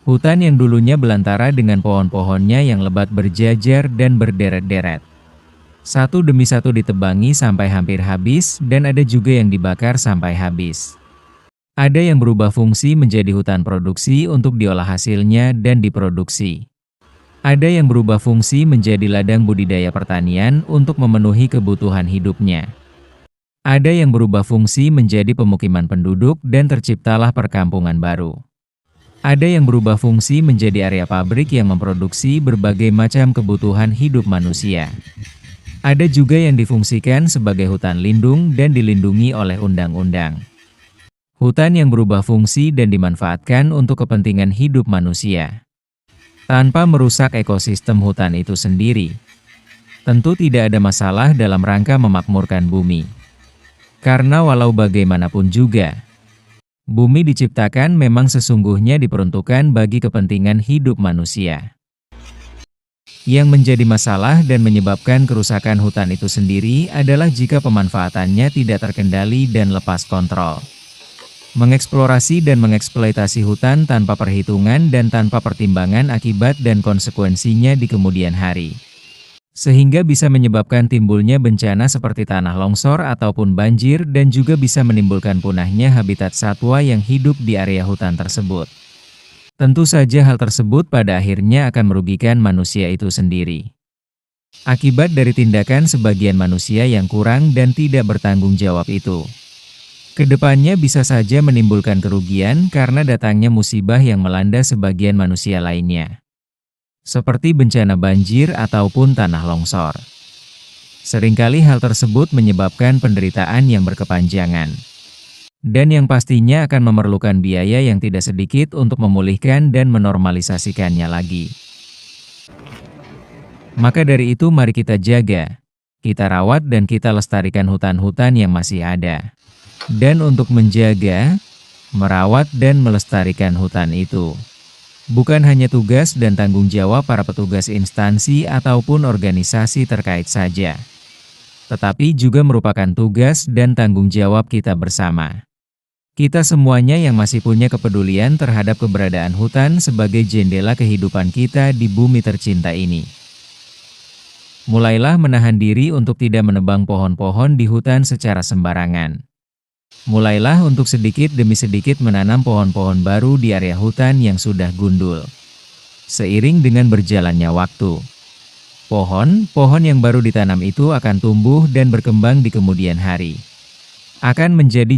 Hutan yang dulunya belantara dengan pohon-pohonnya yang lebat berjajar dan berderet-deret. Satu demi satu ditebangi sampai hampir habis, dan ada juga yang dibakar sampai habis. Ada yang berubah fungsi menjadi hutan produksi untuk diolah hasilnya dan diproduksi. Ada yang berubah fungsi menjadi ladang budidaya pertanian untuk memenuhi kebutuhan hidupnya. Ada yang berubah fungsi menjadi pemukiman penduduk dan terciptalah perkampungan baru. Ada yang berubah fungsi menjadi area pabrik yang memproduksi berbagai macam kebutuhan hidup manusia. Ada juga yang difungsikan sebagai hutan lindung dan dilindungi oleh undang-undang. Hutan yang berubah fungsi dan dimanfaatkan untuk kepentingan hidup manusia, tanpa merusak ekosistem hutan itu sendiri. Tentu tidak ada masalah dalam rangka memakmurkan bumi. Karena walau bagaimanapun juga, bumi diciptakan memang sesungguhnya diperuntukkan bagi kepentingan hidup manusia. Yang menjadi masalah dan menyebabkan kerusakan hutan itu sendiri adalah jika pemanfaatannya tidak terkendali dan lepas kontrol. Mengeksplorasi dan mengeksploitasi hutan tanpa perhitungan dan tanpa pertimbangan akibat dan konsekuensinya di kemudian hari. Sehingga bisa menyebabkan timbulnya bencana seperti tanah longsor ataupun banjir dan juga bisa menimbulkan punahnya habitat satwa yang hidup di area hutan tersebut. Tentu saja hal tersebut pada akhirnya akan merugikan manusia itu sendiri. Akibat dari tindakan sebagian manusia yang kurang dan tidak bertanggung jawab itu, kedepannya bisa saja menimbulkan kerugian karena datangnya musibah yang melanda sebagian manusia lainnya, seperti bencana banjir ataupun tanah longsor. Seringkali hal tersebut menyebabkan penderitaan yang berkepanjangan, dan yang pastinya akan memerlukan biaya yang tidak sedikit untuk memulihkan dan menormalisasikannya lagi. Maka dari itu mari kita jaga, kita rawat dan kita lestarikan hutan-hutan yang masih ada. Dan untuk menjaga, merawat dan melestarikan hutan itu bukan hanya tugas dan tanggung jawab para petugas instansi ataupun organisasi terkait saja, tetapi juga merupakan tugas dan tanggung jawab kita bersama. Kita semuanya yang masih punya kepedulian terhadap keberadaan hutan sebagai jendela kehidupan kita di bumi tercinta ini. Mulailah menahan diri untuk tidak menebang pohon-pohon di hutan secara sembarangan. Mulailah untuk sedikit demi sedikit menanam pohon-pohon baru di area hutan yang sudah gundul. Seiring dengan berjalannya waktu, pohon yang baru ditanam itu akan tumbuh dan berkembang di kemudian hari. Akan menjadi